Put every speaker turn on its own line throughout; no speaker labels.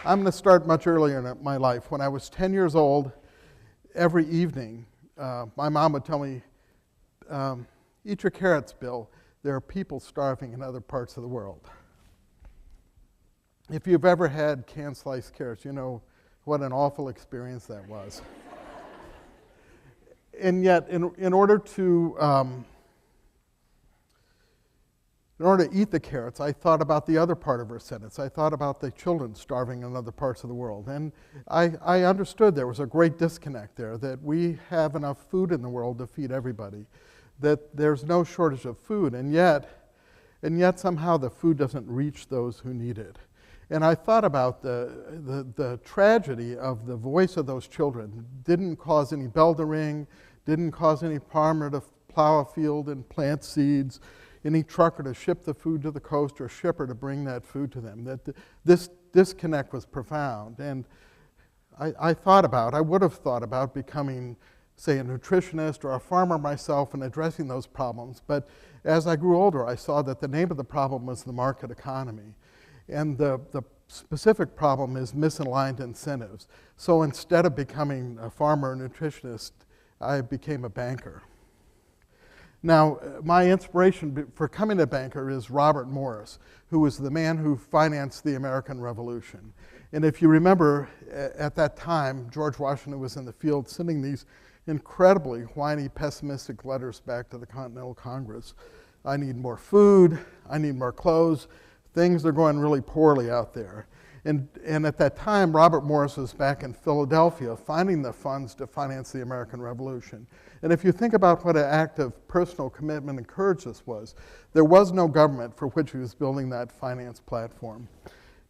I'm going to start much earlier in my life. When I was 10 years old, every evening, my mom would tell me, eat your carrots, Bill. There are people starving in other parts of the world. If you've ever had canned sliced carrots, you know what an awful experience that was. And yet, in order to eat the carrots, I thought about the other part of her sentence. I thought about the children starving in other parts of the world. And I understood there was a great disconnect there, that we have enough food in the world to feed everybody, that there's no shortage of food, and yet somehow the food doesn't reach those who need it. And I thought about the tragedy of the voice of those children. Didn't cause any bell to ring, didn't cause any farmer to plow a field and plant seeds, any trucker to ship the food to the coast or shipper to bring that food to them. That this disconnect was profound. And I would have thought about becoming, say, a nutritionist or a farmer myself and addressing those problems. But as I grew older, I saw that the name of the problem was the market economy. And the specific problem is misaligned incentives. So instead of becoming a farmer or nutritionist, I became a banker. Now, my inspiration for coming a banker is Robert Morris, who was the man who financed the American Revolution. And if you remember, at that time, George Washington was in the field sending these incredibly whiny, pessimistic letters back to the Continental Congress. I need more food, I need more clothes, things are going really poorly out there. And at that time, Robert Morris was back in Philadelphia finding the funds to finance the American Revolution. And if you think about what an act of personal commitment and courage this was, there was no government for which he was building that finance platform.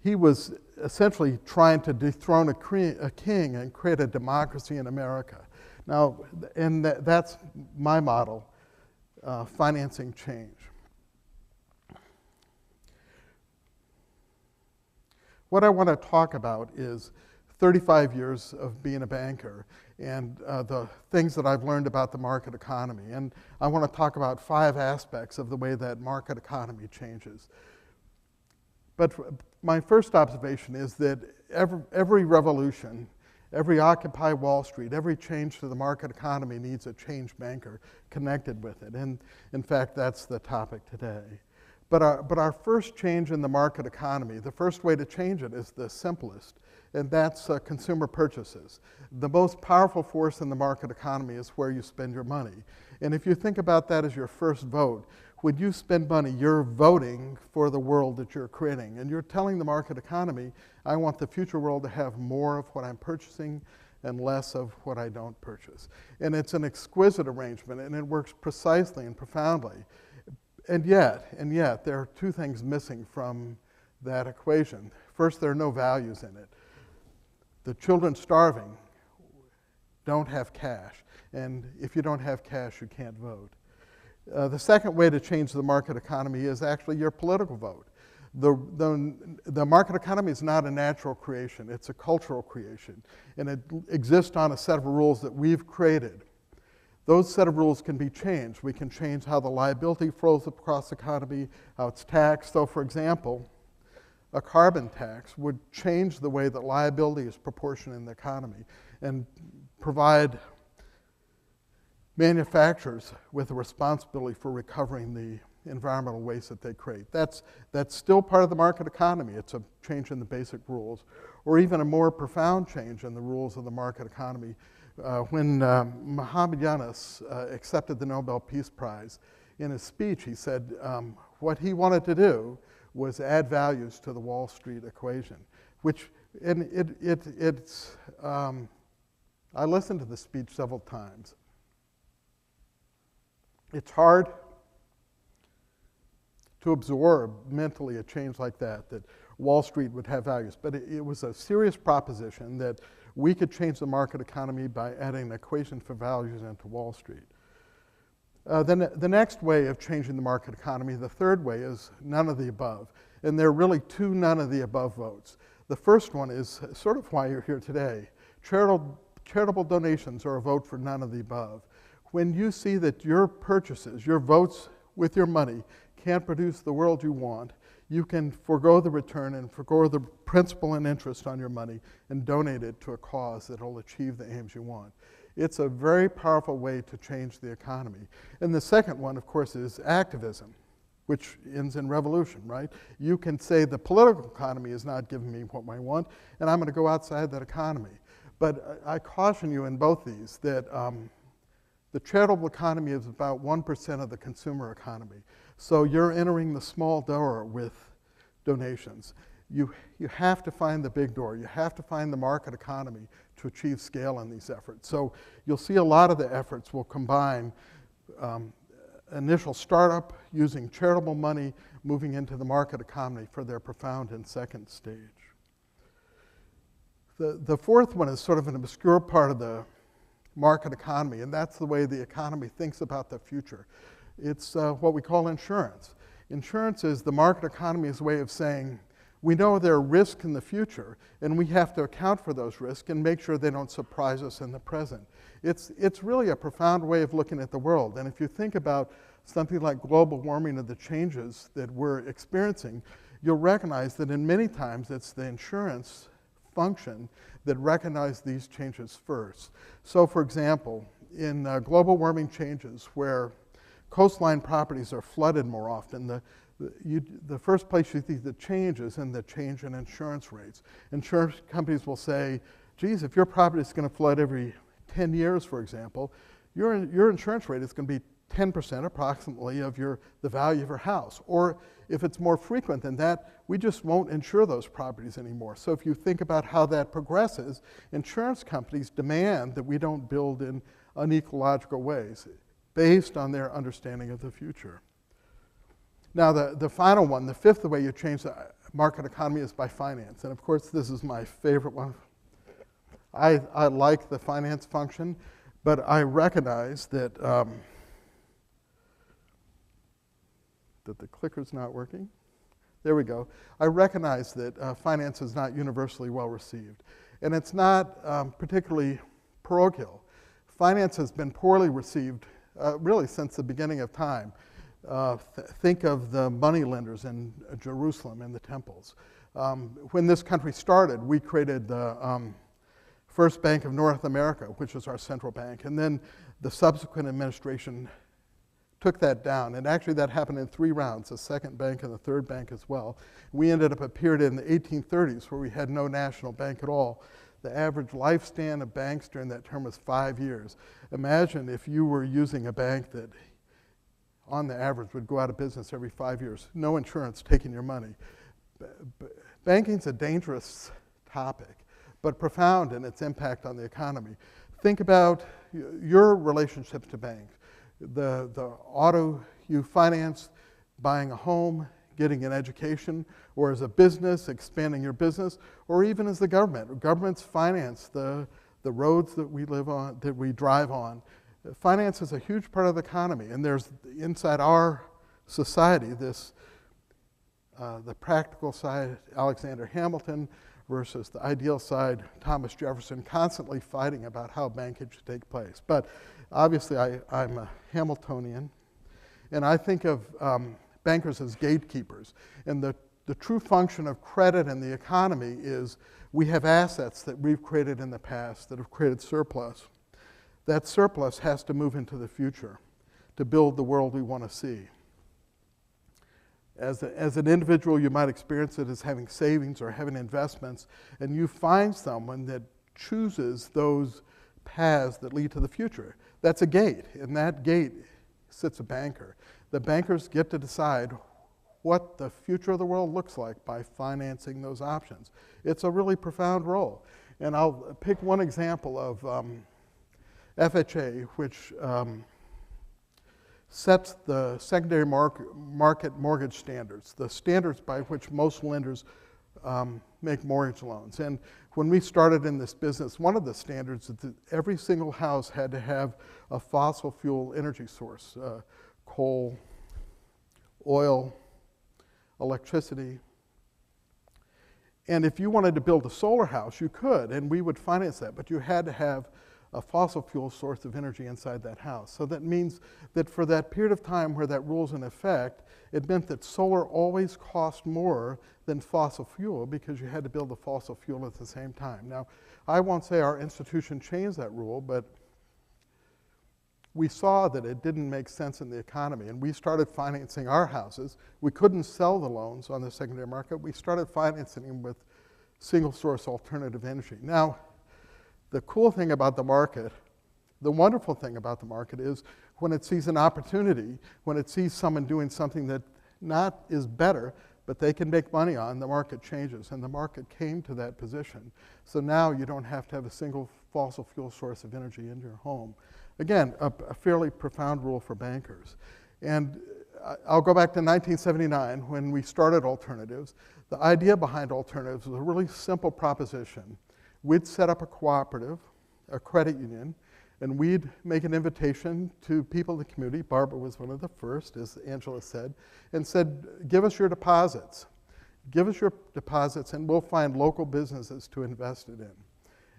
He was essentially trying to dethrone a king and create a democracy in America. Now, and that's my model, financing change. What I want to talk about is 35 years of being a banker and the things that I've learned about the market economy. And I want to talk about 5 aspects of the way that market economy changes. But my first observation is that every revolution, every Occupy Wall Street, every change to the market economy needs a change banker connected with it. And in fact, that's the topic today. But our first change in the market economy, the first way to change it is the simplest, and that's consumer purchases. The most powerful force in the market economy is where you spend your money. And if you think about that as your first vote, when you spend money, you're voting for the world that you're creating. And you're telling the market economy, I want the future world to have more of what I'm purchasing and less of what I don't purchase. And it's an exquisite arrangement, and it works precisely and profoundly. And yet, there are 2 things missing from that equation. First, there are no values in it. The children starving don't have cash, and if you don't have cash, you can't vote. The second way to change the market economy is actually your political vote. The market economy is not a natural creation, it's a cultural creation, and it exists on a set of rules that we've created. Those set of rules can be changed. We can change how the liability flows across the economy, how it's taxed. So for example, a carbon tax would change the way that liability is proportioned in the economy and provide manufacturers with a responsibility for recovering the environmental waste that they create. That's still part of the market economy. It's a change in the basic rules, or even a more profound change in the rules of the market economy. When Muhammad Yunus accepted the Nobel Peace Prize, in his speech he said what he wanted to do was add values to the Wall Street equation, I listened to the speech several times. It's hard to absorb mentally a change like that Wall Street would have values, but it was a serious proposition that we could change the market economy by adding an equation for values into Wall Street. Then the next way of changing the market economy, the third way, is none of the above. And there are really 2 none of the above votes. The first one is sort of why you're here today. Charitable donations are a vote for none of the above. When you see that your purchases, your votes with your money, can't produce the world you want, you can forego the return and forego the principal and interest on your money and donate it to a cause that will achieve the aims you want. It's a very powerful way to change the economy. And the second one, of course, is activism, which ends in revolution, right? You can say the political economy is not giving me what I want, and I'm going to go outside that economy. But I caution you in both these that the charitable economy is about 1% of the consumer economy. So you're entering the small door with donations. You have to find the big door. You have to find the market economy to achieve scale in these efforts. So you'll see a lot of the efforts will combine initial startup, using charitable money, moving into the market economy for their profound and second stage. The fourth one is sort of an obscure part of the market economy, and that's the way the economy thinks about the future. It's what we call insurance. Insurance is the market economy's way of saying, we know there are risks in the future, and we have to account for those risks and make sure they don't surprise us in the present. It's really a profound way of looking at the world. And if you think about something like global warming and the changes that we're experiencing, you'll recognize that in many times it's the insurance function that recognize these changes first. So for example, in global warming changes where coastline properties are flooded more often, the first place you see the change is in the change in insurance rates. Insurance companies will say, geez, if your property is going to flood every 10 years, for example, your insurance rate is going to be 10% approximately of the value of your house. Or if it's more frequent than that, we just won't insure those properties anymore. So if you think about how that progresses, insurance companies demand that we don't build in unecological ways based on their understanding of the future. Now the final one, the fifth way you change the market economy is by finance. And of course, this is my favorite one. I like the finance function, but I recognize that that the clicker's not working. There we go. I recognize that finance is not universally well received. And it's not particularly parochial. Finance has been poorly received really since the beginning of time. Think of the money lenders in Jerusalem and the temples. When this country started, we created the First Bank of North America, which was our central bank. And then the subsequent administration took that down. And actually that happened in 3 rounds, the second bank and the third bank as well. We ended up a period in the 1830s where we had no national bank at all. The average lifespan of banks during that term was 5 years. Imagine if you were using a bank that on the average would go out of business every 5 years. No insurance taking your money. Banking's a dangerous topic, but profound in its impact on the economy. Think about your relationships to banks. The auto you finance, buying a home, getting an education, or as a business, expanding your business, or even as the government. Governments finance the roads that we live on, that we drive on. Finance is a huge part of the economy, and there's inside our society this the practical side, Alexander Hamilton, versus the ideal side, Thomas Jefferson, constantly fighting about how banking should take place. But obviously I'm a Hamiltonian, and I think of bankers as gatekeepers. And the true function of credit in the economy is we have assets that we've created in the past that have created surplus. That surplus has to move into the future to build the world we want to see. As an individual, you might experience it as having savings or having investments, and you find someone that chooses those paths that lead to the future. That's a gate. In that gate sits a banker. The bankers get to decide what the future of the world looks like by financing those options. It's a really profound role. And I'll pick one example of FHA, which sets the secondary market mortgage standards, the standards by which most lenders make mortgage loans. And when we started in this business, one of the standards is that every single house had to have a fossil fuel energy source, coal, oil, electricity. And if you wanted to build a solar house, you could, and we would finance that, but you had to have a fossil fuel source of energy inside that house. So that means that for that period of time where that rule's in effect, it meant that solar always cost more than fossil fuel because you had to build the fossil fuel at the same time. Now, I won't say our institution changed that rule, but we saw that it didn't make sense in the economy, and we started financing our houses. We couldn't sell the loans on the secondary market. We started financing them with single source alternative energy. Now, the cool thing about the market, the wonderful thing about the market is when it sees an opportunity, when it sees someone doing something that not is better, but they can make money on, the market changes, and the market came to that position. So now you don't have to have a single fossil fuel source of energy in your home. Again, a fairly profound rule for bankers. And I'll go back to 1979 when we started alternatives. The idea behind alternatives was a really simple proposition. We'd set up a cooperative, a credit union, and we'd make an invitation to people in the community. Barbara was one of the first, as Angela said, and said, give us your deposits. Give us your deposits and we'll find local businesses to invest it in.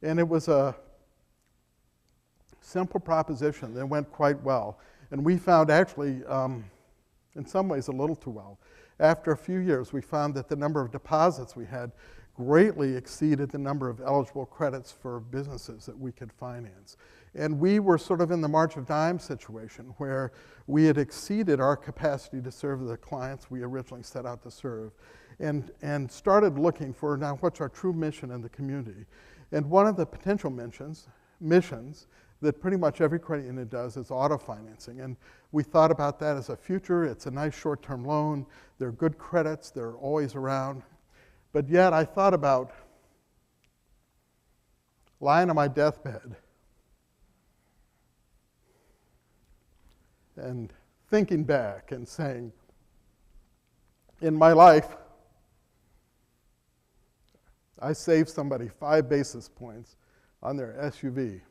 And it was a simple proposition that went quite well. And we found actually, in some ways, a little too well. After a few years, we found that the number of deposits we had greatly exceeded the number of eligible credits for businesses that we could finance. And we were sort of in the March of Dimes situation where we had exceeded our capacity to serve the clients we originally set out to serve and started looking for, now, what's our true mission in the community? And one of the potential missions that pretty much every credit union does is auto financing. And we thought about that as a future. It's a nice short-term loan. They're good credits. They're always around. But yet I thought about lying on my deathbed and thinking back and saying, in my life, I saved somebody 5 basis points on their SUV.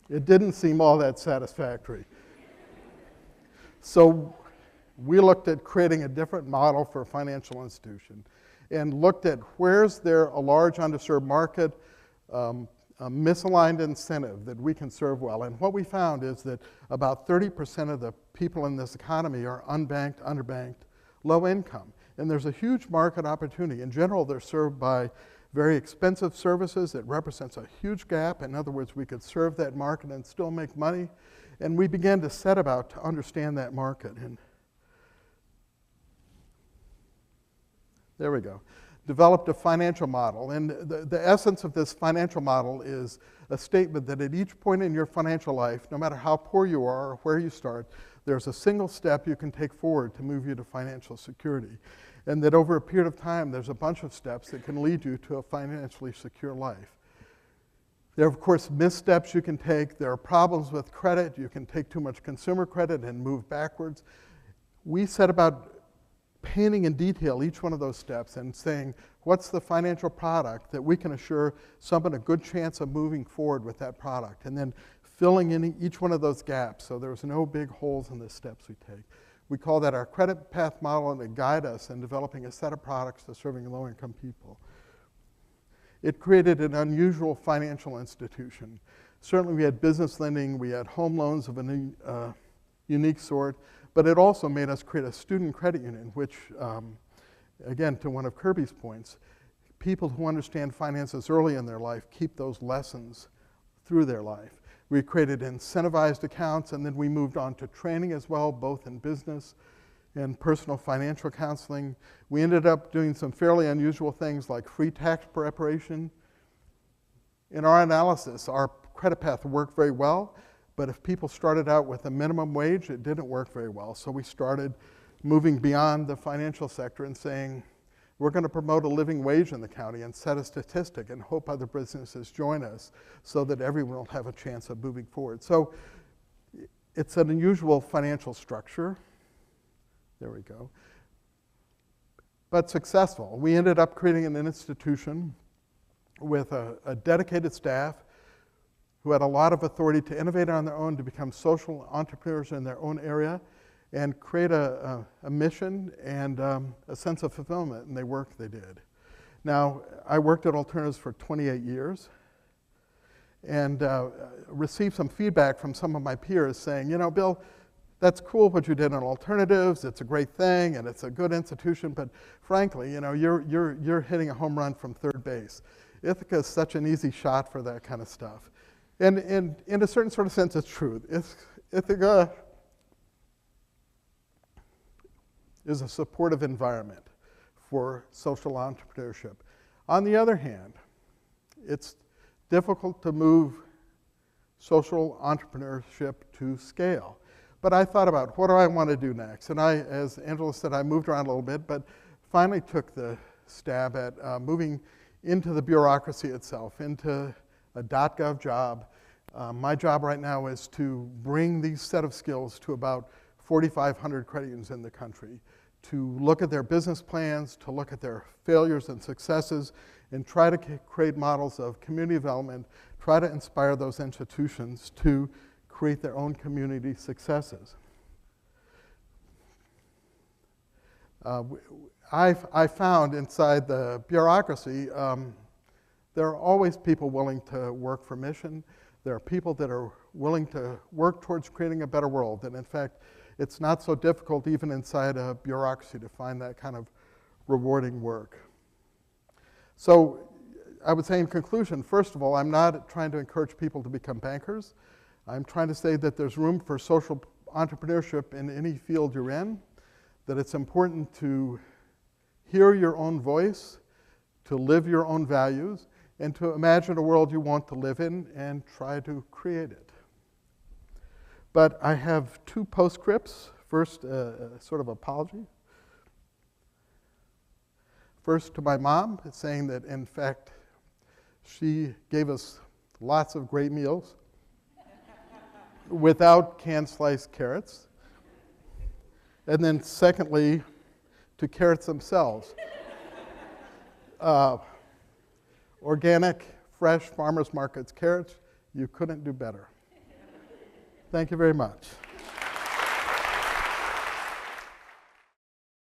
It didn't seem all that satisfactory. So we looked at creating a different model for a financial institution and looked at where's there a large underserved market, a misaligned incentive that we can serve well. And what we found is that about 30% of the people in this economy are unbanked, underbanked, low income. And there's a huge market opportunity. In general, they're served by very expensive services. It represents a huge gap. In other words, we could serve that market and still make money. And we began to set about to understand that market. And there we go. Developed a financial model. And the essence of this financial model is a statement that at each point in your financial life, no matter how poor you are or where you start, there's a single step you can take forward to move you to financial security. And that over a period of time, there's a bunch of steps that can lead you to a financially secure life. There are, of course, missteps you can take. There are problems with credit. You can take too much consumer credit and move backwards. We set about painting in detail each one of those steps and saying, what's the financial product that we can assure someone a good chance of moving forward with that product? And then filling in each one of those gaps so there's no big holes in the steps we take. We call that our credit path model, and it guides us in developing a set of products to serving low-income people. It created an unusual financial institution. Certainly we had business lending, we had home loans of a unique sort, but it also made us create a student credit union, which, again, to one of Kirby's points, people who understand finances early in their life keep those lessons through their life. We created incentivized accounts, and then we moved on to training as well, both in business and personal financial counseling. We ended up doing some fairly unusual things like free tax preparation. In our analysis, our credit path worked very well, but if people started out with a minimum wage, it didn't work very well. So we started moving beyond the financial sector and saying, we're going to promote a living wage in the county and set a statistic and hope other businesses join us so that everyone will have a chance of moving forward. So it's an unusual financial structure. There we go. But successful. We ended up creating an institution with a dedicated staff who had a lot of authority to innovate on their own, to become social entrepreneurs in their own area, and create a mission and a sense of fulfillment in the work they did. Now, I worked at Alternatives for 28 years, and received some feedback from some of my peers saying, you know, Bill, that's cool what you did on alternatives, it's a great thing, and it's a good institution, but frankly, you know, you're hitting a home run from third base. Ithaca is such an easy shot for that kind of stuff. And in a certain sort of sense, it's true. Ithaca is a supportive environment for social entrepreneurship. On the other hand, it's difficult to move social entrepreneurship to scale. But I thought about, what do I want to do next? And I, as Angela said, I moved around a little bit, but finally took the stab at moving into the bureaucracy itself, into a .gov job. My job right now is to bring these set of skills to about 4,500 credit unions in the country, to look at their business plans, to look at their failures and successes, and try to create models of community development, try to inspire those institutions to create their own community successes. I found inside the bureaucracy, there are always people willing to work for mission. There are people that are willing to work towards creating a better world. And in fact, it's not so difficult even inside a bureaucracy to find that kind of rewarding work. So I would say in conclusion, first of all, I'm not trying to encourage people to become bankers. I'm trying to say that there's room for social entrepreneurship in any field you're in, that it's important to hear your own voice, to live your own values, and to imagine a world you want to live in and try to create it. But I have two postscripts. First, sort of apology. First, to my mom, saying that, in fact, she gave us lots of great meals without canned sliced carrots. And then secondly, to carrots themselves. Organic, fresh, farmers markets carrots, you couldn't do better. Thank you very much.